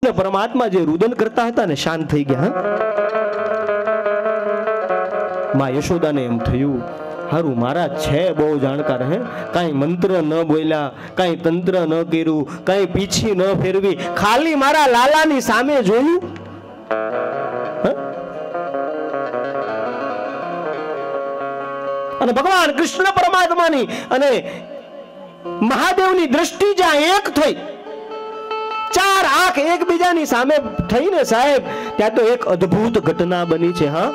કૃષ્ણ પરમાત્મા જે રુદન કરતા હતા ને શાંત થઈ ગયા. માં યશોદાને એમ થયું, હારું મારા છે બહુ જાણકાર, હે કાંઈ મંત્ર ન બોલ્યા, કાંઈ તંત્ર ન કર્યું, કાંઈ પીછી ન ફેરવી, ખાલી મારા લાલાની સામે જોયું. અને ભગવાન કૃષ્ણ પરમાત્માની અને મહાદેવની દ્રષ્ટિ જ્યાં એક થઈ, ચાર આંખ એકબીજાની સામે થઈને સાહેબ, ત્યાં તો એક અદ્ભુત ઘટના બની છે. હા,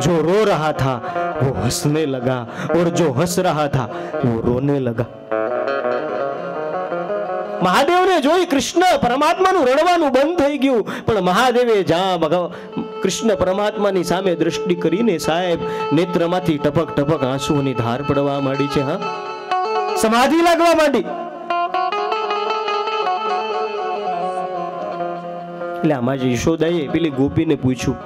जो रो रहा था वो हंसने लगा और जो हंस रहा था वो रोने लगा. મહાદેવને જોઈ કૃષ્ણ પરમાત્માનું રડવાનું બંધ થઈ ગયું, પણ મહાદેવે જ્યાં કૃષ્ણ પરમાત્માની સામે દ્રષ્ટિ કરીને સાહેબ નેત્રમાંથી ટપક ટપક આંસુઓની ધાર પડવા માંડી છે. હા, સમાધિ લાગવા માંડી. એટલે આમાં જ યશોદાએ પેલી ગોપીને પૂછ્યું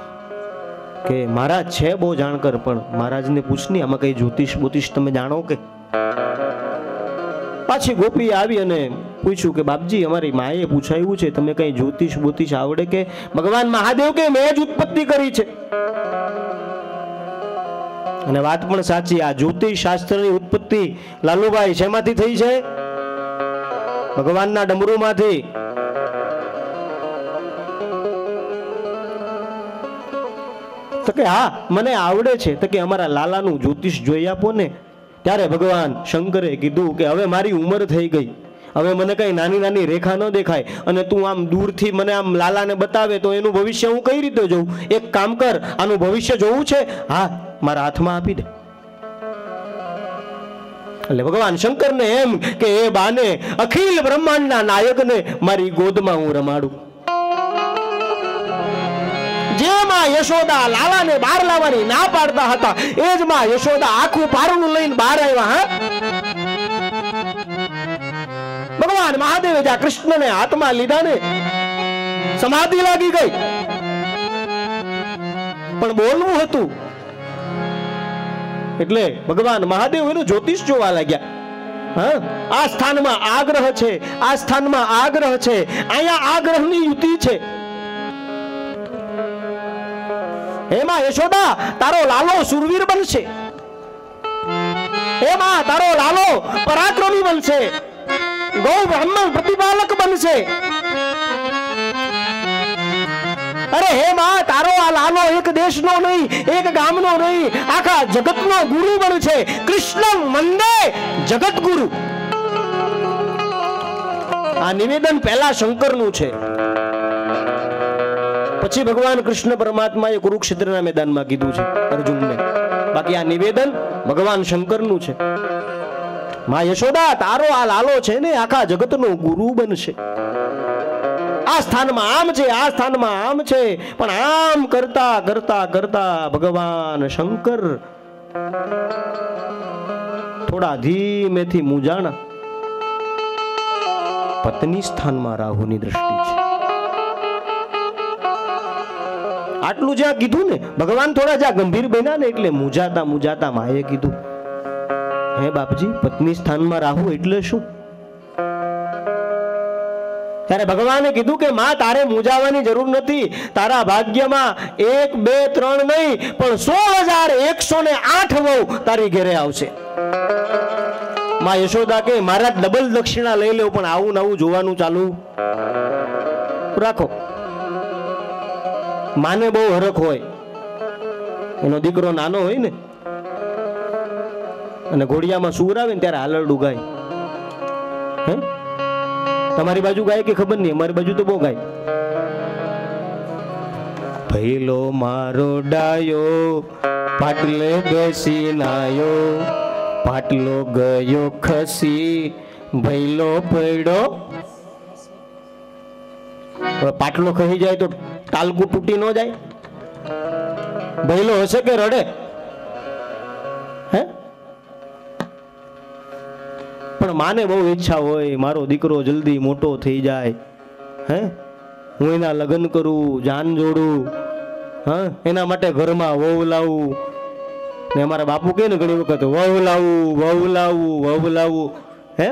કે મહારાજ છે બહુ જાણકર, પણ મહારાજને પૂછની આમાં કઈ જ્યોતિષ બોતિષ તમે જાણો કે? પાછી ગોપી આવી અને પૂછ્યું કે બાપજી અમારી માએ પૂછાયું છે તમે કઈ જ્યોતિષ બોતિષ આવડે કે? ભગવાન મહાદેવ કે મેં જ ઉત્પત્તિ કરી છે. અને વાત પણ સાચી, આ જ્યોતિષ શાસ્ત્રની ઉત્પત્તિ લાલુભાઈ શેમાંથી થઈ છે? ભગવાનના ડમરૂમાંથી. તો કે હા મને આવડે છે. તો કે અમારા લાલાનું જ્યોતિષ જોઈ આપો ને. ત્યારે ભગવાન શંકરે કીધું કે હવે મારી ઉંમર થઈ ગઈ, હવે મને કઈ નાની નાની રેખા ન દેખાય, અને તું આમ દૂરથી મને આમ લાલાને બતાવે તો એનું ભવિષ્ય હું કઈ રીતે જોઉં? એક કામ કર, આનું ભવિષ્ય જોવું છે, હા મારા હાથમાં આપી દે. એટલે ભગવાન શંકરને એમ કે એ બાને અખિલ બ્રહ્માંડના નાયકને મારી ગોદમાં હું રમાડું. જેમાં યશોદા લાલાને બહાર લાવવાની ના પાડતા હતા, એ જ માં યશોદા આખું પારણું લઈને બહાર આવ્યા. હા, ભગવાન મહાદેવે જ્યાં કૃષ્ણને હાથમાં લીધા ને સમાધિ લાગી ગઈ, પણ બોલવું હતું એટલે ભગવાન મહાદેવ એનું જ્યોતિષ જોવા લાગ્યા. હા, આ સ્થાનમાં આ ગ્રહ છે, આ સ્થાનમાં આ ગ્રહ છે, અહીંયા આ ગ્રહની યુતિ છે. એમાં યશોદા તારો લાલો સુરવીર બનશે, એમાં તારો લાલો પરાક્રમી બનશે, ગૌ બ્રાહ્મણ પ્રતિપાલક બનશે. અરે હે માં, તારો આ લાલો એક દેશનો નહીં, એક ગામનો નહીં, આખા જગતનો ગુરુ બનશે. કૃષ્ણ વંદે જગત ગુરુ. આ નિવેદન પહેલા શંકરનું છે, પછી ભગવાન કૃષ્ણ પરમાત્માએ કુરુક્ષેત્રના મેદાનમાં કીધું છે અર્જુનને. બાકી આ નિવેદન ભગવાન શંકરનું છે. માં યશોદા તારો આ લાલો છે ને આખા જગતનો ગુરુ બનશે. આ સ્થાનમાં આમ છે, આ સ્થાનમાં આમ છે, પણ આમ કરતા કરતા કરતા ભગવાન શંકર થોડા ધીમેથી મૂંઝાણા. પત્ની સ્થાનમાં રાહુની દ્રષ્ટિ છે. આટલું જ્યાં કીધું ને ભગવાન થોડા જ્યાં ગંભીર બન્યા ને એટલે મૂંઝાતા મૂંઝાતા માએ કીધું, હે બાપજી પત્ની સ્થાનમાં રાહુ એટલે શું? ત્યારે ભગવાને કીધું કે માં તારે મૂંઝાવાની જરૂર નથી. તારા ભાગ્યમાં 1 2 3 નહીં પણ 16,108 વહુ તારી ઘરે આવશે. માં યશોદા કે મારા ડબલ દક્ષિણા લઈ લેવું, પણ આવું નવું જોવાનું ચાલુ રાખો. માને બહુ હરખ હોય, એનો દીકરો નાનો હોય ને અને ઘોડિયામાં સૂર આવે ને ત્યારે હાલરડું ગાય. હે, તમારી બાજુ ગાય કે ખબર નહીં, અમારી બાજુ તો બહુ ગાય. ભઈલો મારો ડાયો પાટલે બેસી નાયો, પાટલો ગયો ખસી ભઈલો પડ્યો. પાટલો ખસી જાય તો ટાલકું તૂટી ન જાય? ભઈલો હશે કે રડે? હે, પણ માને બહુ ઈચ્છા હોય મારો દીકરો જલ્દી મોટો થઈ જાય, હે હું એના લગ્ન કરું, જાન જોડું, હા એના માટે ઘરમાં વહુ લાવું. ને અમારા બાપુ કહે ને ઘણી વખત વહુ લાવું વહુ લાવું વહુ લાવું. હે,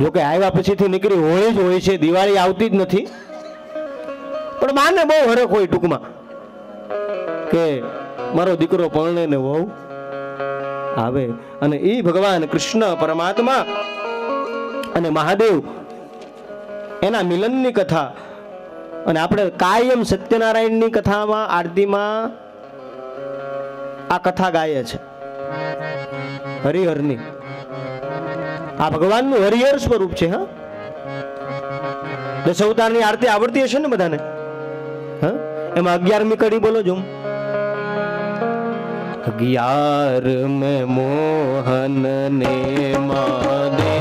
જોકે આવ્યા પછીથી નીકળી હોય જ હોય છે, દિવાળી આવતી જ નથી, પણ માને બહુ હરખ હોય ટૂંકમાં કે મારો દીકરો પરણે ને વહુ આવે. અને એ ભગવાન કૃષ્ણ પરમાત્મા અને મહાદેવ એના મિલનની કથા, અને આપણે કાયમ સત્યનારાયણની કથામાં આરતીમાં આ કથા ગાય છે હરિહરની. આ ભગવાનનું હરિહર સ્વરૂપ છે. હા, દસ અવતારની આરતી આવડતી હશે ને બધાને? હા, એમાં 11મી કડી બોલો જો. 11 में मोहन ने मादे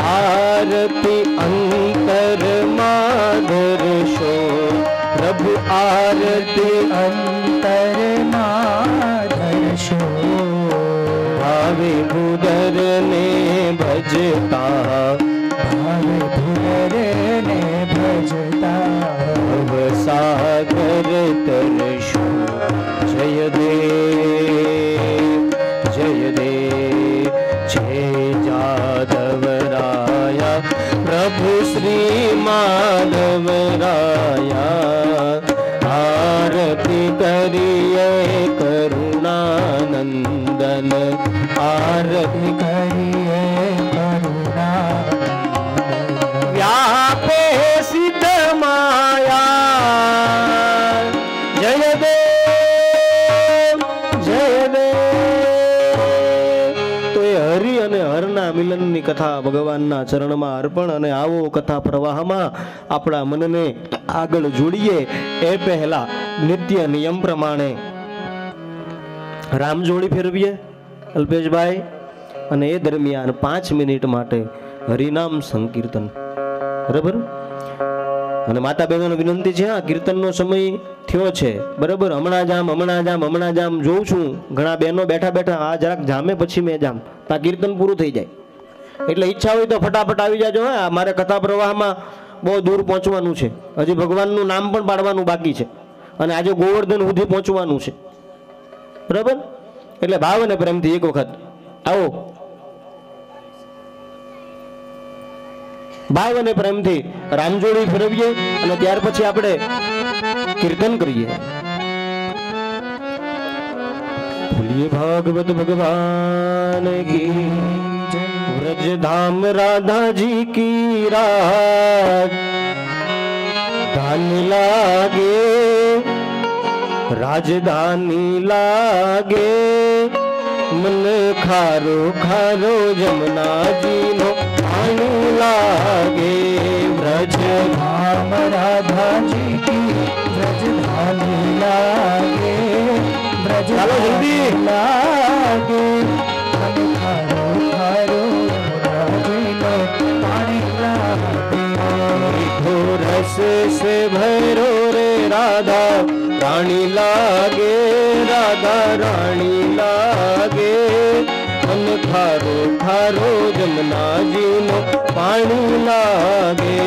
आरती अंतर माधर शो प्रभु आरती अंतर माधर शो भावे भूधर ने भजता भावे भूधर ने भजता भव सागर तरशो जय देव जय देव जय जादवराया प्रभु श्री माधवराया आरती करिए करुणानंदन आरती करिए करुणानंदन व्यापे सिद्ध माया जय देव મિલનની કથા ભગવાનના ચરણમાં અર્પણ. અને આવો કથા પ્રવાહમાં આપણા મનને આગળ જોડીએ એ પહેલા નિત્ય નિયમ પ્રમાણે રામજોડી ફેરવીએ અલ્પેશભાઈ, અને એ દરમિયાન 5 મિનિટ માટે હરિનામ સંકીર્તન. બરાબર? અને માતા બહેનોને વિનંતી છે, આ કીર્તનનો સમય થયો છે. બરાબર? હમણાં જામ જોઉં છું ઘણા બહેનો બેઠા બેઠા આ જરાક જામે પછી મેં જામ, આ કીર્તન પૂરું થઈ જાય. એટલે ઈચ્છા હોય તો ફટાફટ આવી જાજો. હા, મારે કથા પ્રવાહમાં બહુ દૂર પહોંચવાનું છે, હજી ભગવાનનું નામ પણ પાડવાનું બાકી છે, અને આજે ગોવર્ધન સુધી પહોંચવાનું છે. બરાબર? એટલે ભાવ અને પ્રેમથી એક વખત આવો, ભાવ અને પ્રેમથી રામજોડી ફેરવીએ અને ત્યાર પછી આપણે કીર્તન કરીએ. બોલીએ ભાગવત ભગવાન કી વ્રજ ધામ રાધાજી કી રાત ધાન લાગે રાજધાની લાગે મન ખારો ખારો જમનાજી નો પાણી લાગે વ્રજ ધામ રાધાજી કી વ્રજધાની લાગે વ્રજ જલ્દી લાગે મન ખારો ખારો જમનાજી નો પાણી લાગે મીઠો રસ से भरो रे राधा रानी लागे राधा रानी लागे मन खारो खारो जमुना जी नो पानी लागे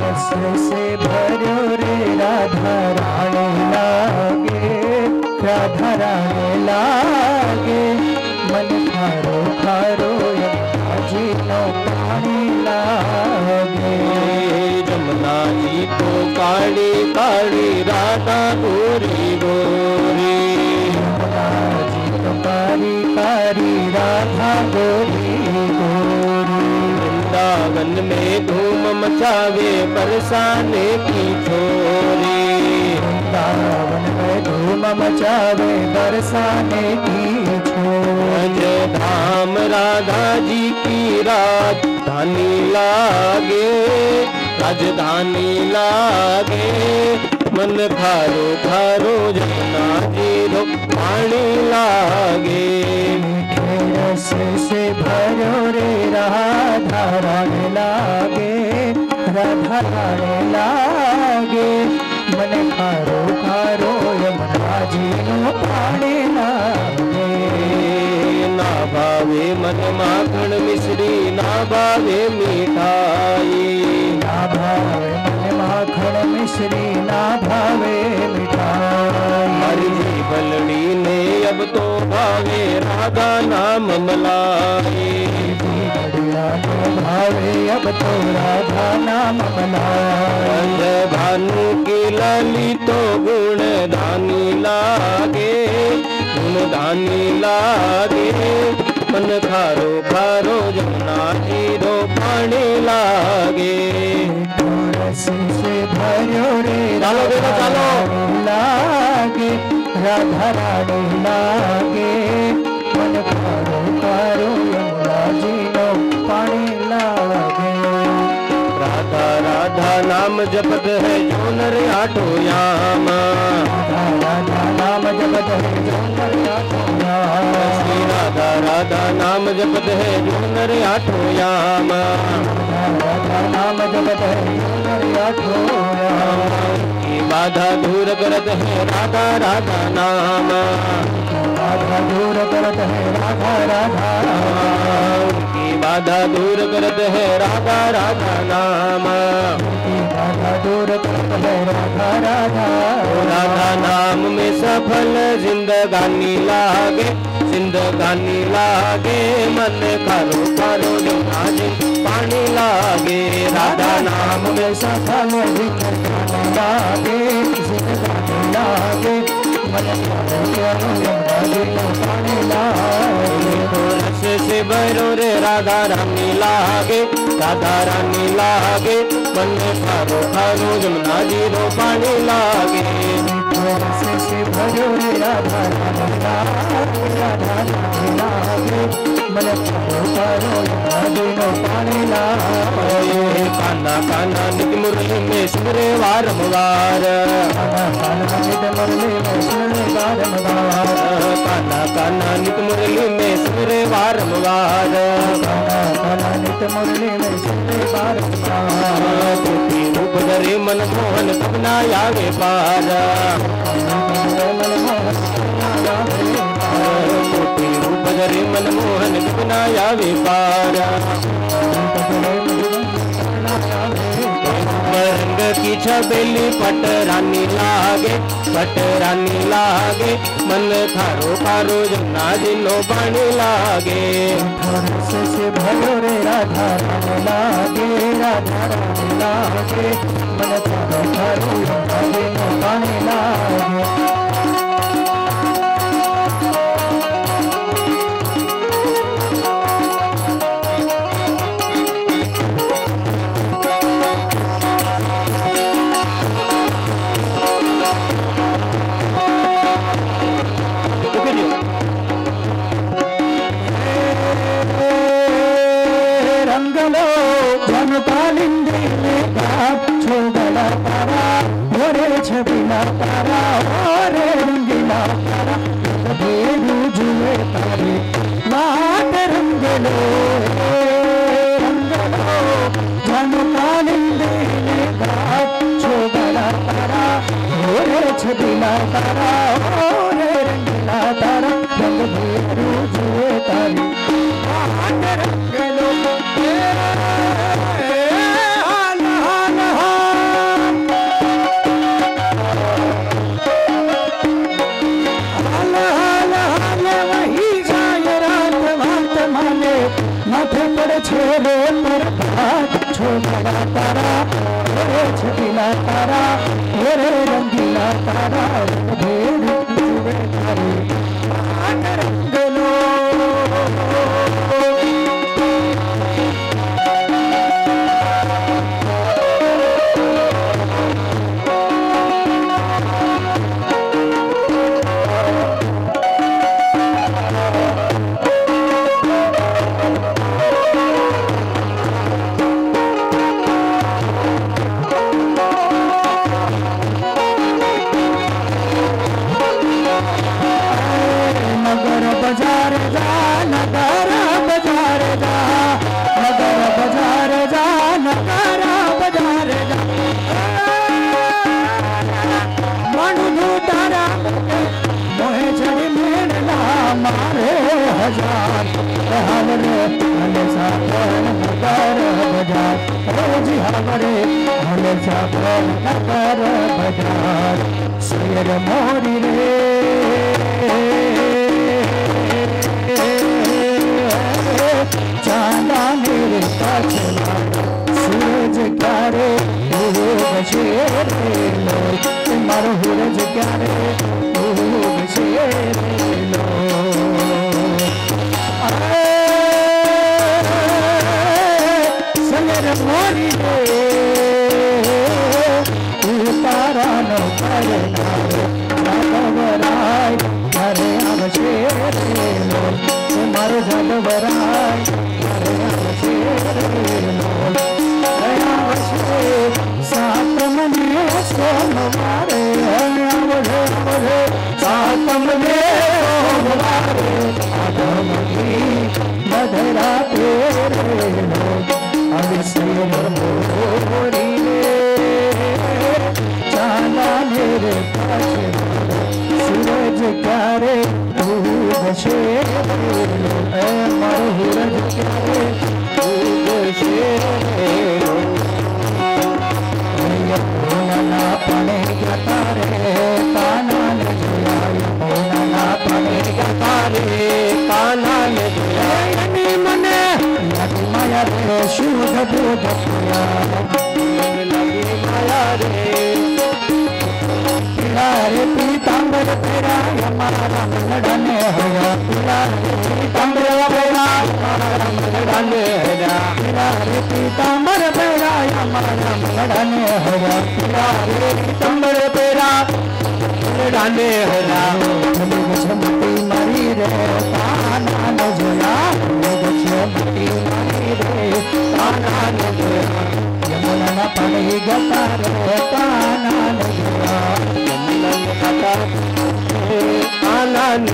रस से भरो रे राधा रानी लागे राधा रानी लागे मन खारो खारो जमुना जी नो पानी लागे जमुना जी तो काली काली राधा गोरी गोरी जमुना जी तो काली काली राधा गोरी गोरी वृंदावन में धूम मचावे बरसाने की छोरी वृंदावन में धूम मचावे बरसाने की छोरी धाम राधा जी की राजधानी लागे राजधानी लागे मन खारो खारो जमुना जी नो पानी लागे मीठे रस से भरो रे राधा रानी लागे राधा रानी लागे मन खारो खारो जमुना जी नो पानी लागे ना भावे मन माखण मिश्री ना भावे मिठाई ना भावे मन माखण मिश्री ना भावे मिठाई हरी भलड़ी ने अब तो भावे राधा नाम मलाई तो राधा नाम मलाए। भानु की लली तो गुण दानी लागे, गुण दानी लागे। मन खारो खारो जमुना हीरो पानी लागे। रस से भरो रे चालो बेटा चालो लागे, राधा रानी लागे। मन खारो खारो यमुना जी नो पानी लागे। राधा राधा नाम जपत है जो नर आठो याम। राधा नाम जपत है जो नर आठो याम। श्री राधा राधा नाम जपत है जो नर आठो याम। राधा नाम जपत है जो नर आठो याम। की बाधा दूर करत है राधा राधा नाम। बाधा दूर करत है राधा राधा नाम। की बाधा दूर करत है राधा राधा नाम। बाधा दूर करत है राधा राधा। राधा नाम में सफल जिंदगानी लागे, जिंदगानी लागे। मन खारो खारो जमुना जी पानी लागे। राधा नाम में सफल जिंदगानी लागे, जिंदगानी लागे। मन खारो खारो यमुना जी नो पानी लागे। रस से भरो रे राधा रानी लागे, राधा रानी लागे। मन खारो खारो जमुना जी रो पानी लागे। रस से भरो रे राधा रानी लागे, राधा रानी लागे। मन खारो खारो यमुना जी नो पानी लागे। काना काना नित मुरली में सुमरे वारंवार। काना काना नित मुरली में सुमरे वारंवार। काना काना नित मुरली में सुमरे वारंवार। काना काना नित मुरली में सुमरे वारंवार। कोटि रूप धरे मन मोहन कब ना आवे पार। कोटि रूप धरे मन मोहन कब ना आवे पार। रंग की छबेली पट रानी लागे, पट रानी लागे। मन खारो खारो जमुना जी नो पानी लागे। रस से भरो रे राधा रानी लागे, राधा रानी लागे। मन खारो खारो यमुना जी नो पानी लागे। రంగలో జనపాలింది చూగల తారా ఒరే ఛబిల తారా ఒరే రంగిల తారా భేరు జువే తారే నాట రంగలో రంగలో జనపాలింది చూగల తారా ఒరే ఛబిల తారా ఒరే రంగిల తారా రంగ భేరు జువే తారే నాట రంగలో माथे पर छेड़े पर छोड़ा तारा ओरे छबीला तारा ओरे रंगीला तारा भेड़ जुए तारे रंगलो शेर मोरी रे चांदा मेरे पास રેલો મારો હુરજ ક્યારે ઉગશે રેલો સગર મોરી રે ઉતારાનો કરનાર જાદવરાય મારે આવશે રેલો મારો જાદવરાય મારે આવશે રેલો આવશે સાતમને સોમવારે આવશે સાતમને સોમવારે આદમની મધરા તેરેલો અવિષય મોરી રે ચાલા મેરે પાછે સૂરજ ક્યારે ઉગશે મારો સૂરજ ક્યારે ઉગશે ના પાને ગતા રે કાના ને જોયા ના પાને ગતા રે કાના ને જોયા મને લાગી માયા રે શુદ્ધ દૂધ લાગી માયા રે રે પીતાંબર પેરા અમારા મનડાને હયા પીતાંબર પેરા અમારા મનડાને હયા રે પીતાંબર પેરા અમારા મનડાને હયા રે પીતાંબર પેરા મનડાને હયા ગછમતી મારી રે કાના ન જોયા ગછમતી મારી રે કાના ન જોયા યમુના પાણી ગતા રે કાના ન જોયા આનંદ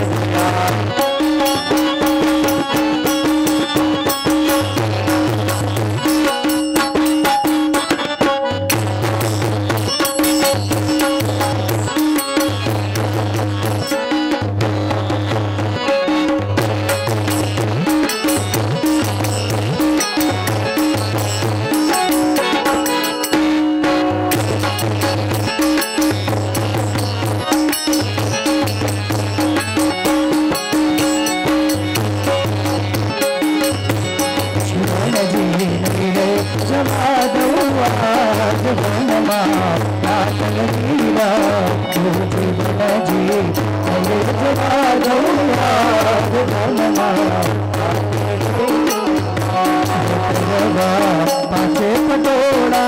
पाचे पटोड़ा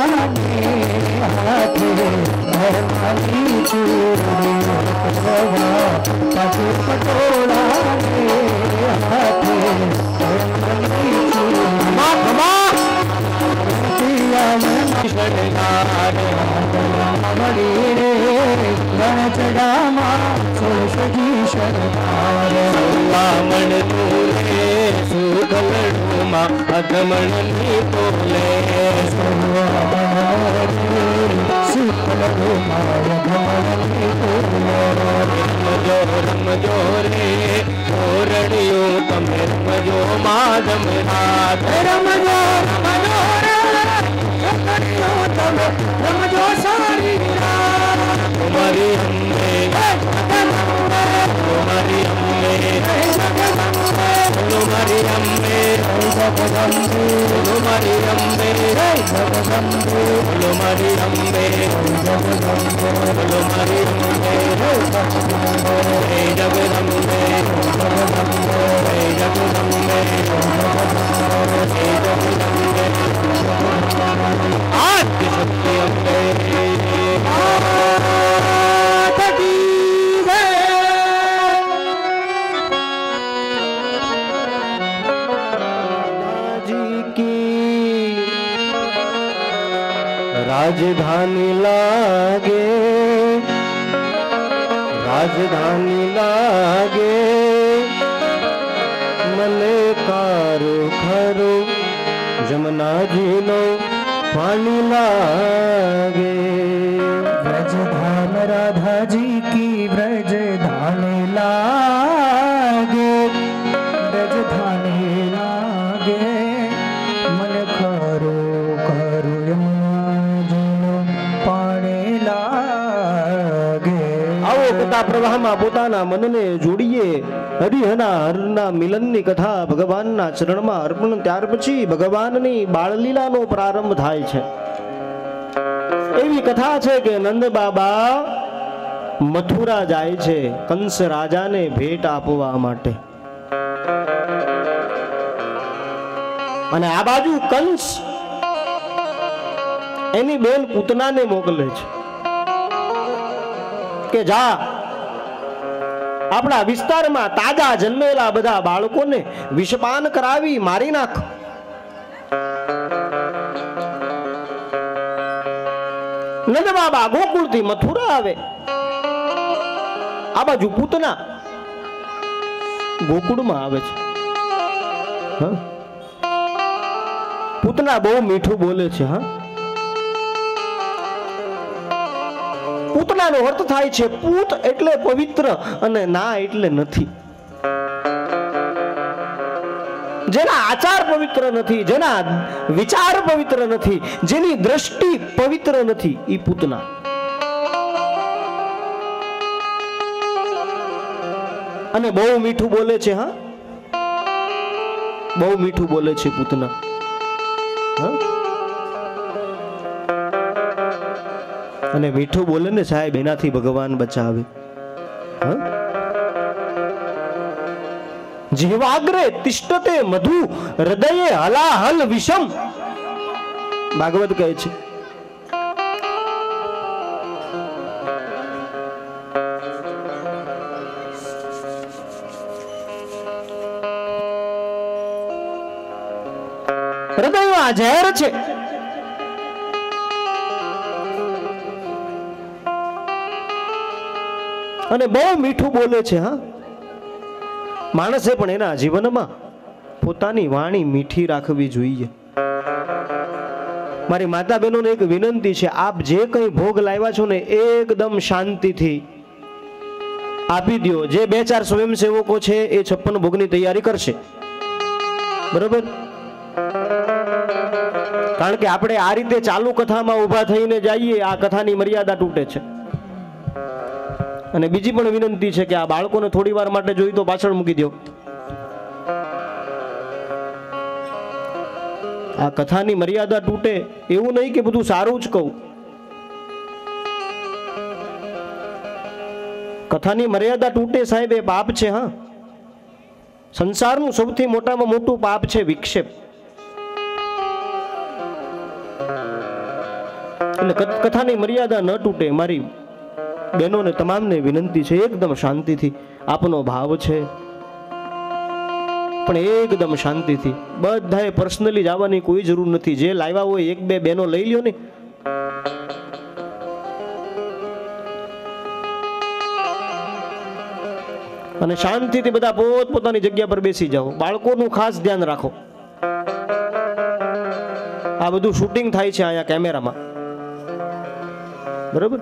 हाथे धर्मानी चूड़ी पाचे पटोड़ा हाथे धर्मानी चूड़ी मड़ी रे गण चढ़ामा सोलसजी शरदार मन तूले सुखलडुमा अधमणनी तोले सुखलडुमा अधमणनी तोले रमजो रे ओरड़ियो तमे रमजो माधम रात रमजो रमजो रे ओरड़ियो तमे रमजो सारी रात तुम्हारी हमने तुम्हारी हमने तुम्हारी हमने तुम्हारी हमने तुम्हारी हमने तुम्हारी हमने जग हमने जग हमने आज शक्ति हमने राजधानी लागे राजधानी लागे मने कारो खरो जमुना जी नो पानी लागे व्रजधाम राधा जी की व्रजधानी लागे व्रजधानी लागे मन खरो खरो પ્રવાહમાં પોતાના મનને જોડીએ હરિહના હરના મિલનની કથા ભગવાનના ચરણમાં અર્પણ ત્યાર પછી ભગવાનની બાળલીલાનો પ્રારંભ થાય છે એવી કથા છે કે નંદ બાબા મથુરા જાય છે કંસ રાજાને ભેટ આપવા માટે, અને આ બાજુ કંસ એની બેન પૂતનાને મોકલે છે કે જા આપણા વિસ્તારમાં તાજા જન્મેલા બધા બાળકોને વિષપાન કરાવી મારી નાખ. નંદ બાબા ગોકુળથી મથુરા આવે, આ બાજુ પૂતના ગોકુળમાં આવે છે. પૂતના બહુ મીઠું બોલે છે. પૂતનાનો અર્થ થાય છે પૂત એટલે પવિત્ર અને ના એટલે નથી. જેના આચાર પવિત્ર નથી, જેના વિચાર પવિત્ર નથી, જેની દ્રષ્ટિ પવિત્ર નથી, એ પૂતના. અને બહુ મીઠું બોલે છે. બહુ મીઠું બોલે છે પૂતના. અને મીઠું બોલે ને સાહેબ, એનાથી ભગવાન બચાવે. જીવાગ્રે તિષ્ઠતે મધુ હૃદયે હલાહલ વિષમ, ભાગવત કહે છે. હૃદયમાં ઝેર છે. અને બહુ મીઠું બોલે છે. માણસે પણ એના જીવનમાં પોતાની વાણી મીઠી રાખવી જોઈએ. મારી માતા બહેનોને એક વિનંતી છે, આપ જે કંઈ ભોગ લાવ્યા છો ને એકદમ શાંતિથી આપી દો. જે 2-4 સ્વયંસેવકો છે એ 56 ભોગની તૈયારી કરશે, બરોબર? કારણ કે આપણે આ રીતે ચાલુ કથામાં ઊભા થઈને જઈએ, આ કથાની મર્યાદા તૂટે છે. અને બીજી પણ વિનંતી છે કે આ બાળકોને થોડી વાર માટે જોઈ તો પાછળ મૂકી દો. આ કથાની મર્યાદા તૂટે એવું નહીં કે બધું સારું જ કહું. કથાની મર્યાદા તૂટે સાહેબ, એ પાપ છે. સંસારનું સૌથી મોટામાં મોટું પાપ છે વિક્ષેપ. એટલે કથાની મર્યાદા ન તૂટે. મારી બહેનોને તમામને વિનંતી છે, એકદમ શાંતિથી. આપનો ભાવ છે પણ એકદમ શાંતિથી. બધાએ પર્સનલી જવાની કોઈ જરૂર નથી. જે લાવ્યા હોય 1-2 બહેનો લઈ લ્યો ને. અને શાંતિથી બધા પોતપોતાની જગ્યા પર બેસી જાઓ. બાળકોનું ખાસ ધ્યાન રાખો. આ બધું શૂટિંગ થાય છે અહીંયા કેમેરામાં, બરોબર?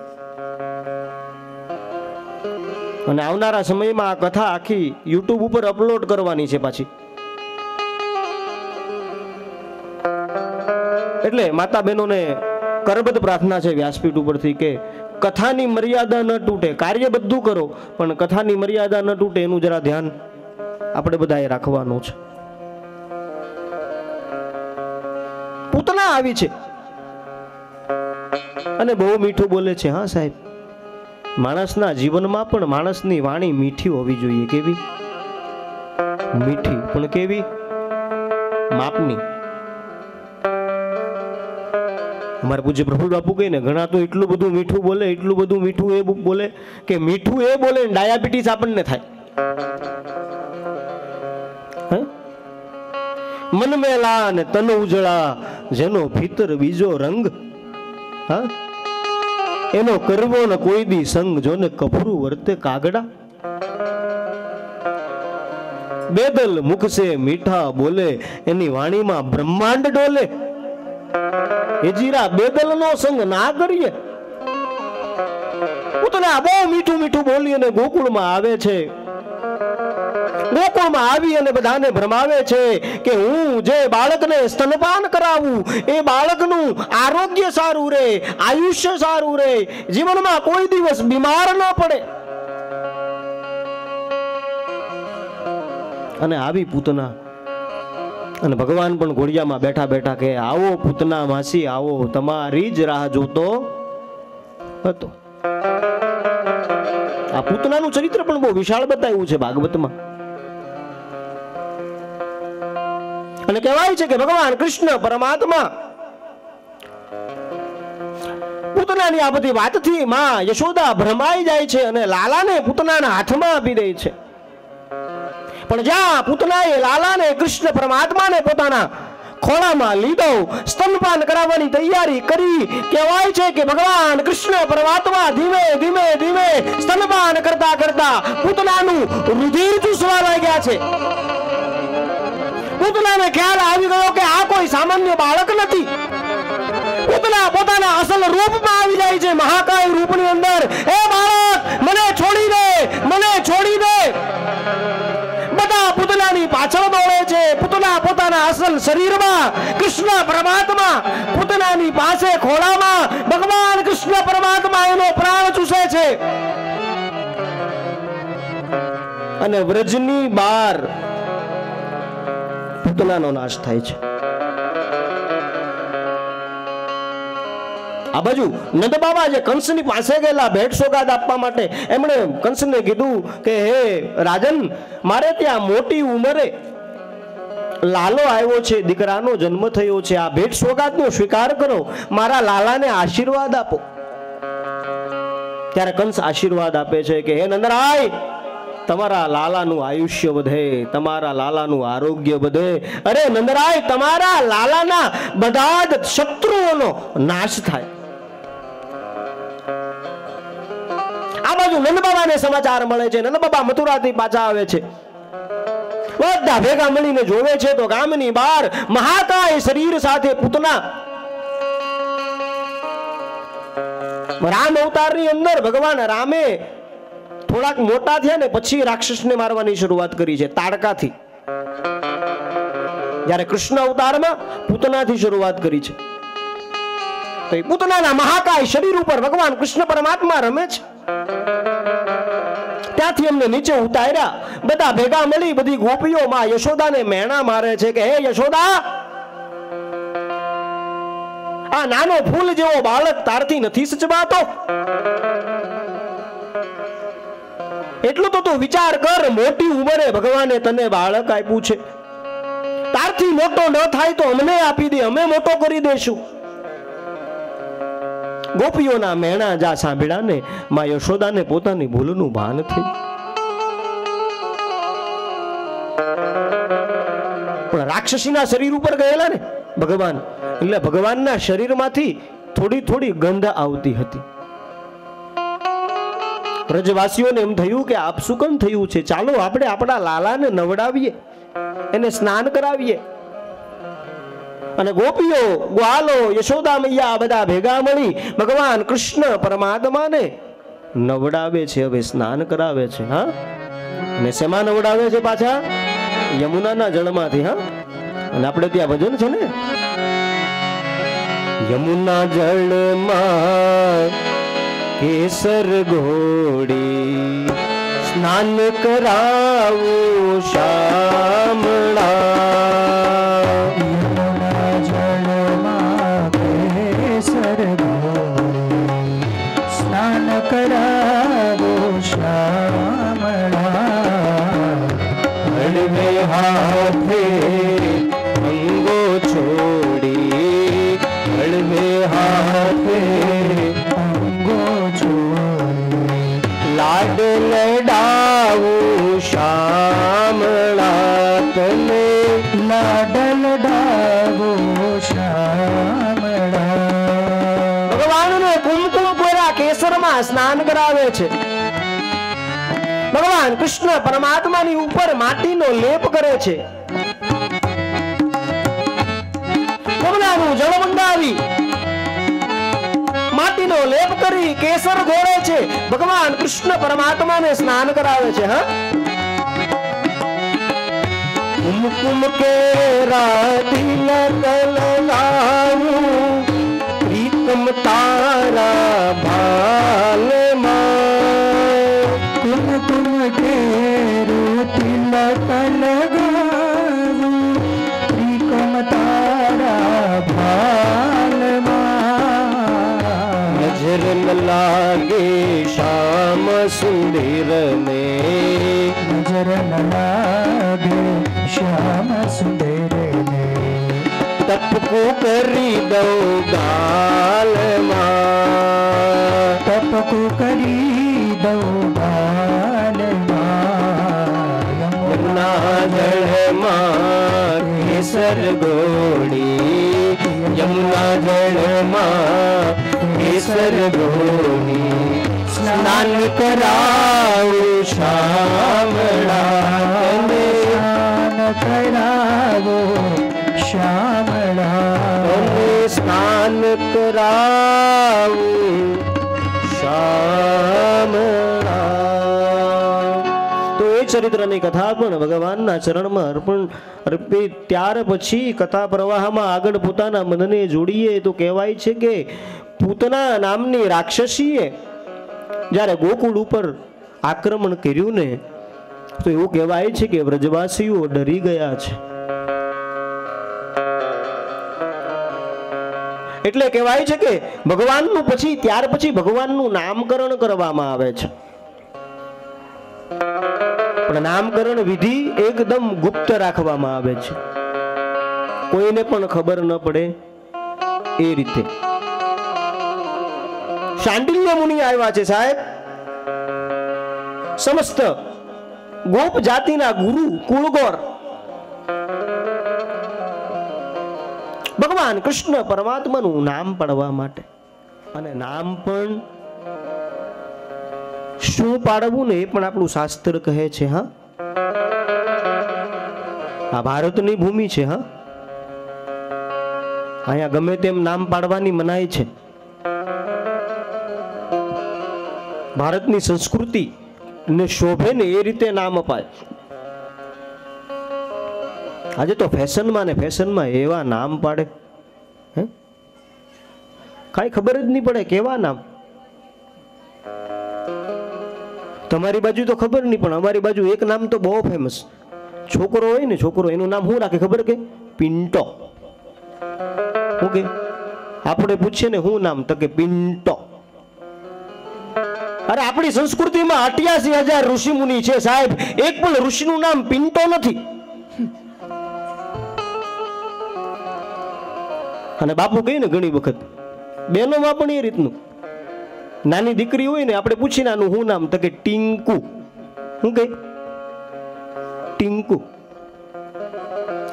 અને આવનારા સમયમાં આ કથા આખી યુટ્યુબ ઉપર અપલોડ કરવાની છે પાછી. એટલે માતા બહેનોને કરબદ્ધ પ્રાર્થના છે વ્યાસપીઠ ઉપરથી કે કથાની મર્યાદા ન તૂટે. કાર્ય બધું કરો પણ કથાની મર્યાદા ન તૂટે એનું જરા ધ્યાન આપણે બધાએ રાખવાનું છે. પૂતના આવી છે અને બહુ મીઠું બોલે છે. હા સાહેબ, માણસના જીવનમાં પણ માણસની વાણી મીઠી હોવી જોઈએ. કેવી? મીઠી, પણ કેવી? માપની. અમારે પૂજ્ય પ્રફુલ્લ બાપુ કહે ને, ઘણા તો એટલું બધું મીઠું બોલે, એટલું બધું મીઠું એ બોલે કે મીઠું એ બોલે ને ડાયાબિટીસ આપણને થાય. મન મેલા ને તન ઉજળા, જેનો ભીતર બીજો રંગ. એનો કરવો ને કોઈ દી સંગ, જોને કપરું વર્તે કાગડા. બેદલ મુખ સે મીઠા બોલે, એની વાણીમાં બ્રહ્માંડ ડોલે. એ જીરા બેદલ નો સંગ ના કરીએ. પૂતના બહુ મીઠું મીઠું બોલી અને ગોકુળમાં આવે છે. ગોકુળમાં આવી અને બધાને ભ્રમાવે છે કે હું જે બાળકને સ્તનપાન કરાવું એ બાળકનું આરોગ્ય સારું રહે, આયુષ્ય સારું રહે, જીવનમાં કોઈ દિવસ બીમાર ન પડે. અને આવી પૂતના, અને ભગવાન પણ ઘોડિયામાં બેઠા બેઠા કે આવો પૂતના માસી આવો, તમારી જ રાહ જોતો હતો. આ પૂતનાનું ચરિત્ર પણ બહુ વિશાળ બતાવ્યું છે ભાગવતમાં. અને કહેવાય છે કે ભગવાન કૃષ્ણ પરમાત્મા પૂતનાની આ બધી વાતથી માં યશોદા ભ્રમાઈ જાય છે અને લાલાને પૂતનાના હાથમાં આપી દે છે. પણ જ્યાં પૂતનાએ લાલાને કૃષ્ણ પરમાત્માને પોતાના ખોળામાં લીધો, સ્તનપાન કરાવવાની તૈયારી કરી, કહેવાય છે કે ભગવાન કૃષ્ણ પરમાત્મા ધીમે ધીમે ધીમે સ્તનપાન કરતા કરતા પૂતનાનું રુધિર ચૂસવા લાગ્યા છે. પૂતનાને ખ્યાલ આવી ગયો કે આ કોઈ સામાન્ય બાળક નથી. પૂતના પોતાના અસલ રૂપમાં આવી જાય છે, મહાકાય રૂપની અંદર. એ બાળક, મને છોડી દે, મને છોડી દે. બધા પૂતનાની પાછળ દોડે છે. પૂતના પોતાના અસલ શરીરમાં, કૃષ્ણ પરમાત્મા પૂતનાની પાસે ખોળામાં ભગવાન કૃષ્ણ પરમાત્મા એનો પ્રાણ ચૂસે છે. અને વ્રજની બહાર પૂતનાનો નાશ થાય છે. આ બાજુ નંદ બાબા જે કંસની પાસે ગયેલા ભેટ સોગાદ આપવા માટે, એમણે કંસને કીધું કે હે રાજન, મારે ત્યાં મોટી ઉંમરે લાલો આવ્યો છે, દીકરાનો જન્મ થયો છે, આ ભેટ સોગાદનો સ્વીકાર કરો, મારા લાલાને આશીર્વાદ આપો. ત્યારે કંસ આશીર્વાદ આપે છે કે હે નંદરાય, તમારા લાલાનું આયુષ્ય વધે, તમારા લાલાનું આરોગ્ય વધે. અરે નંદરાય, તમારા લાલાના બધા જ શત્રુઓનો નાશ થાય. આ બાજુ નંદ બાબાને સમાચાર મળે છે. નંદ બાબા મથુરાથી પાછા આવે છે. બધા ભેગા મળીને જોવે છે તો ગામની બહાર મહાકાય શરીર સાથે પૂતના રામ અવતારની અંદર ભગવાન રામે થોડાક મોટા થયા ને પછી રાક્ષસને મારવાની શરૂઆત કરી છે, તાડકાથી. જ્યારે કૃષ્ણ અવતારમાં પૂતનાથી શરૂઆત કરી છે. તો એ પૂતનાના મહાકાય શરીર ઉપર ભગવાન કૃષ્ણ પરમાત્મા રમે છે. ત્યાંથી એમને નીચે ઉતાર્યા. બધા ભેગા મળી બધી ગોપીઓ માં યશોદાને મેણા મારે છે કે હે યશોદા, આ નાનો ફૂલ જેવો બાળક તારથી નથી સચવાતો. એટલું તો તું વિચાર કર, મોટી ઉંમરે ભગવાને તને બાળક આપ્યું છે, તારથી મોટો ન થાય તો અમને આપી દે, અમે મોટો કરી દેશું. ગોપીઓના મેણા જા સાંભળ્યા ને માં યશોદાને પોતાની ભૂલનું ભાન થયું. પણ રાક્ષસીના શરીર ઉપર ગયેલા ને ભગવાન, એટલે ભગવાનના શરીરમાંથી થોડી થોડી ગંધ આવતી હતી. વ્રજવાસીઓને એમ થયું કે આપ શું કેમ થયું છે, ચાલો આપણે આપણા લાલાને નવડાવીએ, એને સ્નાન કરાવીએ. અને ગોપીઓ, ગ્વાલો, યશોદા મૈયા બધા ભેગા મળી ભગવાન કૃષ્ણ પરમાત્માને નવડાવે છે, હવે સ્નાન કરાવે છે. હા, અને શેમાં નવડાવે છે? પાછા યમુનાના જળમાંથી. હા, અને આપણે ત્યાં ભજન છે ને, યમુના જળમાં કેસર ઘોડી સ્નાન કરાવું શામળા. યમુના જળમાં કેસર ઘોડી સ્નાન કરાવો શામળા. હળવે હાથે અંગો છોડી, હળવે હાથે લાડ લડાવું શામળા તને, લાડ લડાવું શામળા. ભગવાનને કુમકુમ કોરા કેસરમાં સ્નાન કરાવે છે. ભગવાન કૃષ્ણ પરમાત્માની ઉપર માટીનો લેપ કરે છે. યમુનાનું જળ મંગાવી માટીનો લેપ કરી કેસર ઘોળે છે. ભગવાન કૃષ્ણ પરમાત્માને સ્નાન કરાવે છે. હા, કુમકુમ કેરા તિલક લગાવું, પ્રીતમ તારા ભાલમાં. કુમકુમ કેરું તિલક લગાવું, પ્રીતમ તારા ભાલમાં. નજર ન લાગે લાગે શ્યામ સુંદર ને નજર ન લાગે શ્યામ સુંદર ને ટપકું કરી દઉં ગાલમાં ટપકું કરી દઉં ગાલમાં યમુના જળમાં કેસર ગોળી યમુના જળમાં કેસર ગોળી સ્નાન કરાવું શામળાને સ્નાન કરાવો શ્યામળા સ્નાન કરાવું શામળા. તો એ ચરિત્રની કથા પણ ભગવાનના ચરણમાં અર્પિત ત્યાર પછી કથા પ્રવાહમાં આગળ પોતાના મનને જોડીએ તો કહેવાય છે કે પૂતના નામની રાક્ષસીએ જ્યારે ગોકુળ ઉપર આક્રમણ કર્યું ને તો એવું કહેવાય છે કે વ્રજવાસીઓ ડરી ગયા છે. એટલે કહેવાય છે કે ભગવાનનું પછી ત્યાર પછી ભગવાનનું નામકરણ કરવામાં આવે છે, પણ નામકરણ વિધિ એકદમ ગુપ્ત રાખવામાં આવે છે, કોઈને પણ ખબર ન પડે એ રીતે. શાંડિલ્ય મુનિ આવ્યા છે સાહેબ, સમસ્ત ગોપ જાતિના ગુરુ કુળગોર ભગવાન કૃષ્ણ પરમાત્માનું નામ પાડવા માટે. અને નામ પણ શું પાડવું ને એ પણ આપણું શાસ્ત્ર કહે છે. હા, આ ભારતની ભૂમિ છે. હા, અહીંયા ગમે તેમ નામ પાડવાની મનાઈ છે. ભારતની સંસ્કૃતિ ને શોભે ને એ રીતે નામ અપાય. આજે તો ફેશનમાં ને ફેશનમાં એવા નામ પાડે, હે, કાંઈ ખબર જ નહીં પડે કેવા નામ. તમારી બાજુ તો ખબર નહીં, પણ અમારી બાજુ એક નામ તો બહુ ફેમસ. છોકરો હોય ને, છોકરો એનું નામ શું રાખે ખબર કે પિન્ટો. શું કે આપણે પૂછીએ ને શું નામ, તો કે પિન્ટો. અરે આપણી સંસ્કૃતિમાં 88,000 ઋષિ મુનિ છે સાહેબ, એક પણ ઋષિનું નામ પિન્ટો નથી. અને બાપુ કહે ને ઘણી વખત બેનોમાં પણ એ રીતનું, નાની દીકરી હોય ને આપણે પૂછીને આનું શું નામ, તો કે ટીંકુ. શું કે ટીંકુ.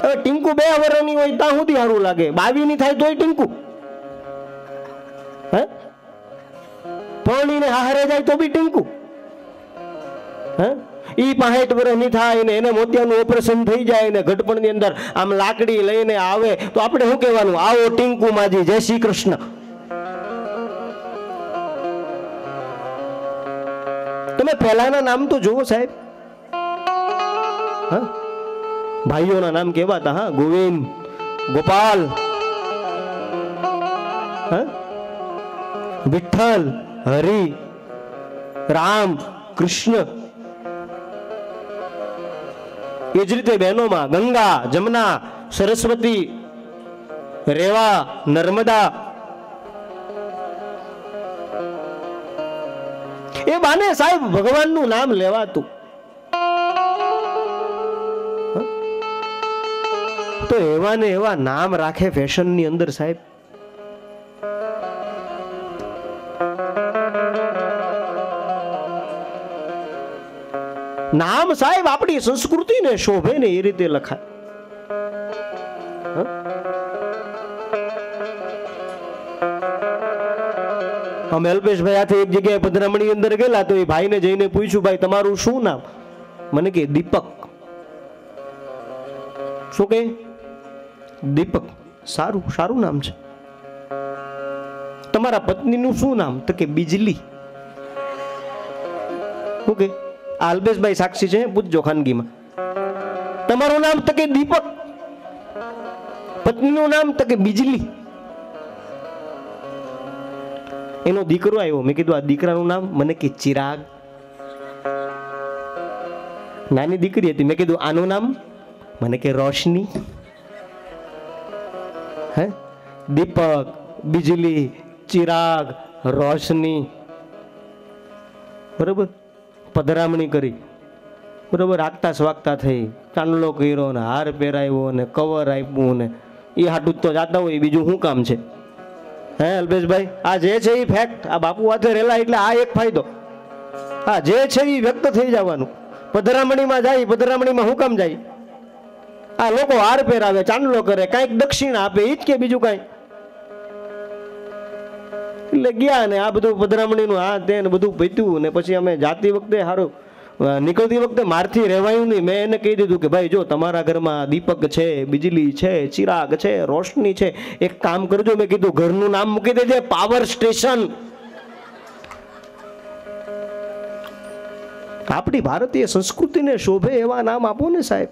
હવે ટીંકુ 2 વર્ષની હોય ત્યાં સુધી સારું લાગે, 22 ની થાય તોય ટીંકુ. હે, પરણીને હારે જાય તો બી ટીંકુ. હે, ઈ 65 વર્ષની થાય ને એને મોતિયાનું ઓપરેશન થઈ જાય ને ઘડપણની અંદર આમ લાકડી લઈને આવે તો આપણે શું કહેવાનું, આવો ટીંકુ માજી, જય શ્રી કૃષ્ણ. તમે પહેલાના નામ તો જુઓ સાહેબ. હા, ભાઈઓના નામ કેવા હતા. હા, ગોવિંદ, ગોપાલ, હા, વિઠ્ઠલ, હરિ, રામ, કૃષ્ણ. એ જ રીતે બહેનોમાં ગંગા, જમના, સરસ્વતી, રેવા, નર્મદા. એ બાને સાહેબ ભગવાનનું નામ લેવાતું. તો એવા ને એવા નામ રાખે ફેશનની અંદર સાહેબ. નામ સાહેબ આપણી સંસ્કૃતિને શોભે ને એ રીતે લખાય. અમે અલ્પેશભાઈ હાથે એક જગ્યાએ પધરામણી અંદર ગયેલા તો એ ભાઈને જઈને પૂછ્યું, ભાઈ તમારું શું નામ? મને કે દીપક. શું કે દીપક? સારું સારું નામ છે. તમારા પત્નીનું શું નામ? તો કે બીજલી. શું કે અલ્પેશભાઈ સાક્ષી છે, પૂછજો ખાનગીમાં. તમારું નામ? તો કે દીપક. પત્નીનું નામ? તો કે બીજલી. એનો દીકરો આવ્યો, મેં કીધું આ દીકરાનું નામ? મને કે ચિરાગ. નાની દીકરી હતી, મેં કીધું આનું નામ? મને કે રોશની. હે, દીપક, બીજલી, ચિરાગ, રોશની. બરાબર, પધરામણી કરી, બરાબર, આગતા સ્વાગતા થઈ, ચાંદલો કર્યો ને હાર પહેરાવ્યો ને કવર આપ્યું ને એ હાટું તો જાતા હોય, બીજું શું કામ છે? હે અલ્પેશભાઈ, આ જે છે એ ફેક્ટ, આ બાપુ હાથે રેલા એટલે આ એક ફાયદો, હા જે છે એ વ્યક્ત થઈ જવાનું. પધરામણીમાં જાય, પધરામણીમાં શું કામ જાય? આ લોકો હાર પહેરાવે, ચાંદલો કરે, કાંઈક દક્ષિણ આપે, એ જ કે બીજું કાંઈ. એટલે ગયા ને આ બધું પધરામણીનું આ તે બધું પીત્યું ને પછી અમે જાતી વખતે સારું નીકળતી વખતે મારથી રહેવાયું નહીં. મેં એને કહી દીધું કે ભાઈ જો તમારા ઘરમાં દીપક છે, બિજલી છે, ચિરાગ છે, રોશની છે, એક કામ કરજો, મેં કીધું ઘરનું નામ મૂકી દેજે પાવર સ્ટેશન. આપણી ભારતીય સંસ્કૃતિને શોભે એવા નામ આપો ને સાહેબ.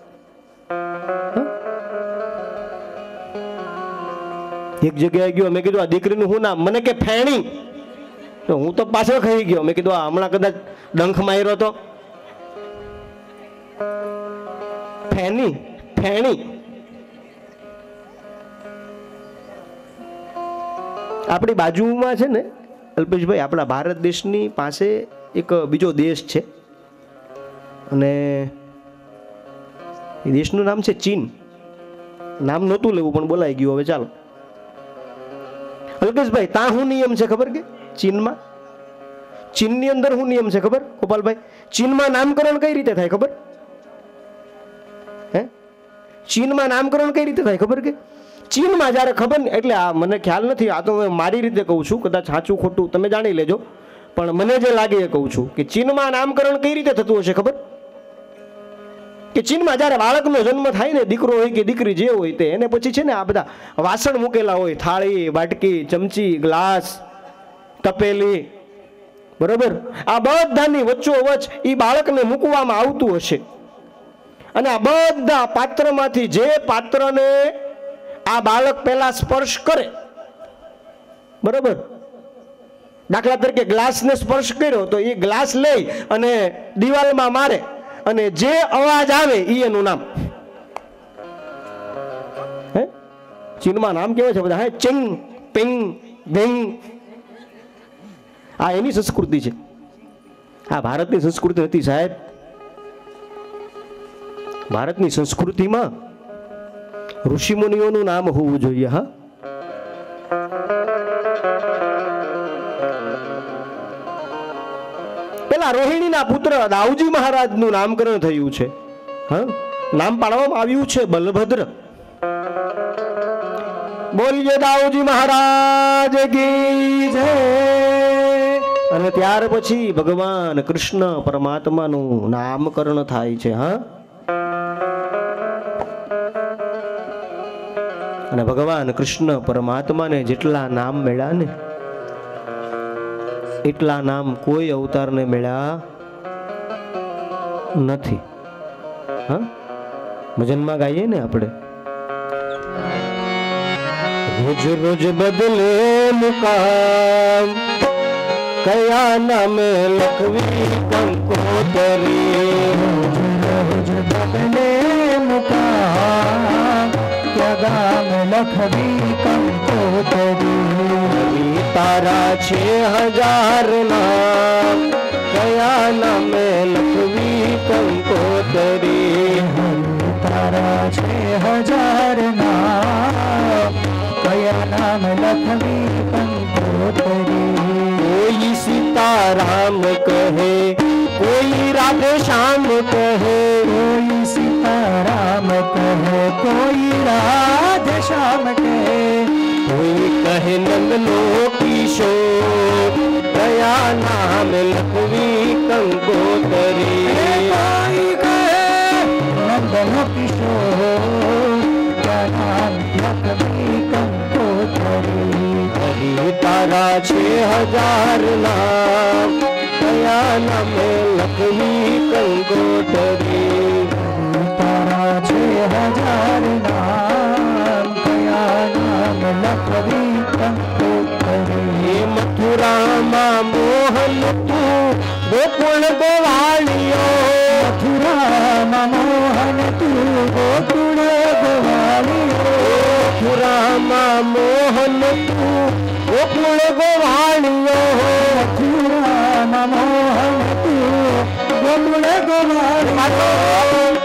એક જગ્યાએ ગયો, મેં કીધું આ દીકરીનું શું નામ? મને કે ફેણી. તો હું તો પાછળ ખાઈ ગયો. મેં કીધું આ હમણાં કદાચ ડંખ માર્યો તો. ફેણી, ફેણી. આપણી બાજુમાં છે ને અલ્પેશભાઈ, આપણા ભારત દેશની પાસે એક બીજો દેશ છે અને એ દેશનું નામ છે ચીન. નામ નહોતું લેવું પણ બોલાઈ ગયું, હવે ચાલો. અલ્પેશભાઈ, ત્યાં શું નિયમ છે ખબર? કે ચીનમાં, ચીનની અંદર શું નિયમ છે ખબર ગોપાલભાઈ? ચીનમાં નામકરણ કઈ રીતે થાય ખબર? હે, ચીનમાં નામકરણ કઈ રીતે થાય ખબર? કે ચીનમાં જ્યારે ખબર ને, એટલે આ મને ખ્યાલ નથી, આ તો હું મારી રીતે કહું છું, કદાચ સાચું ખોટું તમે જાણી લેજો, પણ મને જે લાગે એ કહું છું કે ચીનમાં નામકરણ કઈ રીતે થતું હશે ખબર? કે ચીનમાં જ્યારે બાળકનો જન્મ થાય ને, દીકરો હોય કે દીકરી જે હોય તે, એને પછી છે ને આ બધા વાસણ મૂકેલા હોય, થાળી, બાટકી, ચમચી, ગ્લાસ, તપેલી, બરોબર, આ બધાની વચ્ચોવચ્ચ એ બાળકને મૂકવામાં આવતું હશે. અને આ બધા પાત્રમાંથી જે પાત્રને આ બાળક પહેલા સ્પર્શ કરે, બરોબર, દાખલા તરીકે ગ્લાસને સ્પર્શ કર્યો તો એ ગ્લાસ લઈ અને દિવાલમાં મારે અને જે અવાજ આવે એ એનું નામ. હે, ચીનમાં નામ કેવા છે બધા? હે, ચિંગ, પિંગ, ભિંગ. આ એની સંસ્કૃતિ છે. આ ભારતની સંસ્કૃતિ નથી સાહેબ. ભારતની સંસ્કૃતિમાં ઋષિમુનિઓનું નામ હોવું જોઈએ. હા, પેલા રોહિણીના પુત્ર દાઉજી મહારાજનું નામકરણ થયું છે. હા, નામ પાડવામાં આવ્યું છે બલભદ્ર. બોલીએ દાઉજી મહારાજ કી જય. અને ત્યાર પછી ભગવાન કૃષ્ણ પરમાત્માનું નામકરણ થાય છે. હા, અને ભગવાન કૃષ્ણ પરમાત્માને જેટલા નામ મળ્યા ને એટલા નામ કોઈ અવતારને મળ્યા નથી. હા, ભજનમાં ગાઈએ ને આપણે, રોજ રોજ બદલે મુકામ, કયા નામે લખવી કંકોતરી. રોજ બદલે મુકામ, કયા ગામ લખવી કંકોતરી. તારા છે 1000 નામ, કયા નામે લખવી કંકોતરી. તારા છે 1000 નામ, કયા નામ લખવી કંકોતરી. કોઈ સીતારામ કહે, કોઈ રાધે શ્યામ કહે, કોઈ સીતારામ કહે, કોઈ રાધે શ્યામ કહે, કોઈ કહે નંદનો કિશોર, કયા નામ લખવી કંકોતરી. કોઈ કહે નંદનો કિશોર, કયા નામ લખવી કંકોતરી. હરી તારા છે 1000 નામ, કયા નામ લખવી કંકોતરી. તારા છે 1000 નામ, કયા નામ લખવી કંકોતરી. મથુરામાં મોહન તું, ગોકુળ ગોવાળિયો. મથુરામાં મોહન તું, ગોકુળ ગોવાળિયો. મથુરામાં મોહન તું, ગોકુળ ગોવાળિયો. મથુરામાં મોહન ગોકુળે ગોવાળ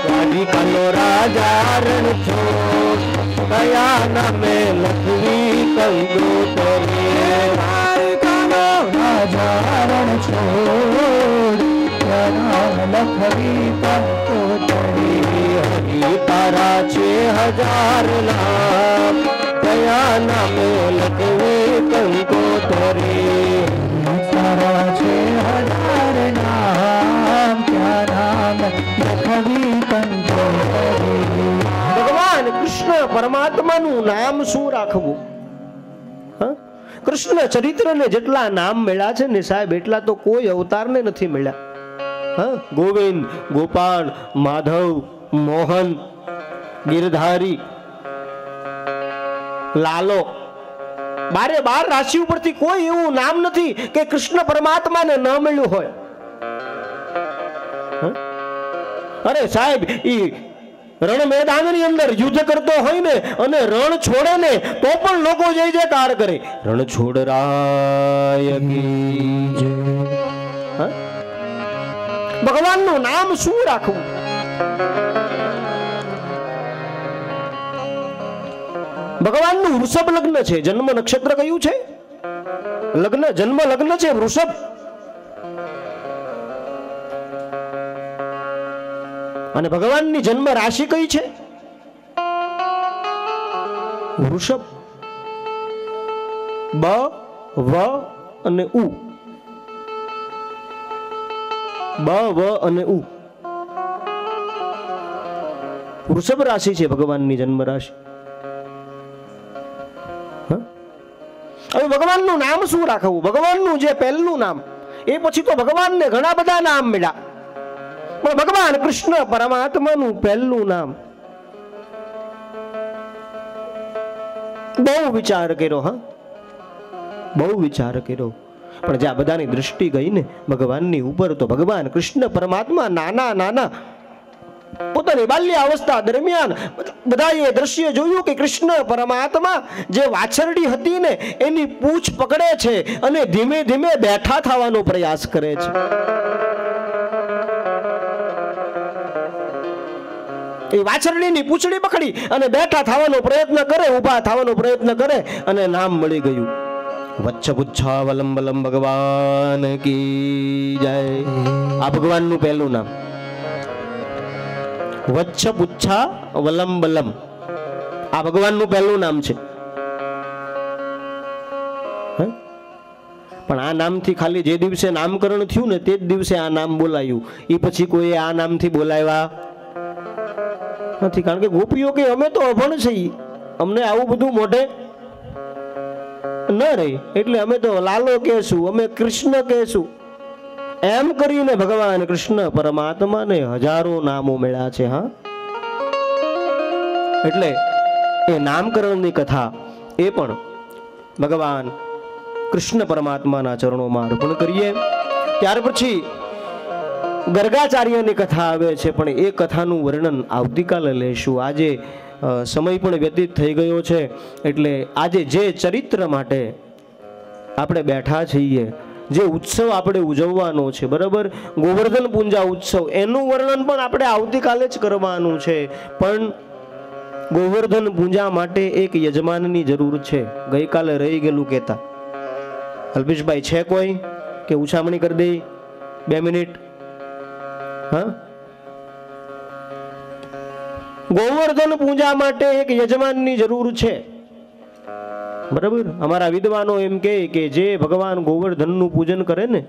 દ્વારિકાનો રાજા રણ છોડ કયા નામે લખવી કંકોતરી દ્વારિકાનો રાજા રણ છોડ કયા નામ લખવી કંકોતરી હરિ તારા છે હજાર નામ કયા નામે લખવી કંકોતરી તારા છે હજાર નામ કયા નામ લખવી કંકોતરી ભગવાન કૃષ્ણ પરમાત્માનું નામ શું રાખવું? કૃષ્ણ ચરિત્રને જેટલા નામ મળ્યા છે ને સાહેબ એટલા તો કોઈ અવતારને નથી મળ્યા. ગોવિંદ, ગોપાલ, માધવ, મોહન, ગિરધારી, લાલો, 12 રાશિ ઉપરથી કોઈ એવું નામ નથી કે કૃષ્ણ પરમાત્માને ન મળ્યું હોય. અરે સાહેબ ઈ રણ મેદાનની અંદર યુદ્ધ કરતો હોય ને અને રણ છોડે ને તો પણ લોકો જય જયકાર કરે, રણ છોડ રાય કી જય. ભગવાનનું નામ શું રાખવું? ભગવાનનું વૃષભ લગ્ન છે. જન્મ નક્ષત્ર કયું છે? લગ્ન, જન્મ લગ્ન છે વૃષભ. અને ભગવાનની જન્મ રાશિ કઈ છે? વૃષભ. બ, વ અને ઉ. બ, વ અને ઉ. વૃષભ રાશિ છે ભગવાનની જન્મ રાશિ. હવે ભગવાનનું નામ શું રાખવું? ભગવાનનું જે પહેલું નામ, એ પછી તો ભગવાનને ઘણા બધા નામ મળ્યા, પણ ભગવાન કૃષ્ણ પરમાત્માનું પહેલું નામ બહુ વિચાર કર્યો. બહુ વિચાર કર્યો, પણ જ્યાં બધાની દૃષ્ટિ ગઈ ને ભગવાનની ઉપર, તો ભગવાન કૃષ્ણ પરમાત્મા નાના પોતાની બાલ્ય અવસ્થા દરમિયાન બધાએ દ્રશ્ય જોયું કે કૃષ્ણ પરમાત્મા જે વાછરડી હતી ને એની પૂંછ પકડે છે અને ધીમે ધીમે બેઠા થવાનો પ્રયાસ કરે છે. એ વાછરડીની પૂંછડી પકડી અને બેઠા થવાનો પ્રયત્ન કરે, ઊભા થવાનો પ્રયત્ન કરે અને નામ મળી ગયું. વચ્છપુચ્છા વલંબલમ ભગવાન કી જય. આ ભગવાનનું પહેલું નામ વચ્છપુચ્છા વલંબલમ. આ ભગવાનનું પહેલું નામ છે. પણ આ નામથી ખાલી જે દિવસે નામકરણ થયું ને તે જ દિવસે આ નામ બોલાયું. એ પછી કોઈ આ નામથી બોલાવ્યા નથી. કારણ કે ગોપીઓ કે અમે તો અભણ છીએ, અમને આવું બધું મોઢે ન રહી, એટલે અમે તો લાલો કહેશું, અમે કૃષ્ણ કહેશું. એમ કરીને ભગવાન કૃષ્ણ પરમાત્માને હજારો નામો મળ્યા છે. એટલે એ નામકરણની કથા એ પણ ભગવાન કૃષ્ણ પરમાત્માના ચરણોમાં અર્પણ કરીએ. ત્યાર પછી ગર્ગાચાર્યની કથા આવે છે, પણ એ કથાનું વર્ણન આવતીકાલે લેશું. આજે સમય પણ વ્યતીત થઈ ગયો છે, એટલે આજે જે ચરિત્ર માટે આપણે બેઠા છીએ, જે ઉત્સવ આપણે ઉજવવાનો છે, બરાબર, ગોવર્ધન પૂંજા ઉત્સવ, એનું વર્ણન પણ આપણે આવતીકાલે જ કરવાનું છે. પણ ગોવર્ધન પૂંજા માટે એક યજમાનની જરૂર છે. ગઈકાલે રહી ગયેલું કહેતા અલ્પેશભાઈ છે કોઈ કે ઉછામણી કરી દે 2 મિનિટ? ગોવર્ધન પૂજા માટે એક યજમાનની જરૂર છે, બરાબર. અમારા વિદ્વાનો એમ કહે કે જે ભગવાન ગોવર્ધનનું પૂજન કરે ને,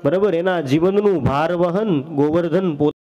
બરાબર, એના જીવનનું ભાર વહન ગોવર્ધન પોતે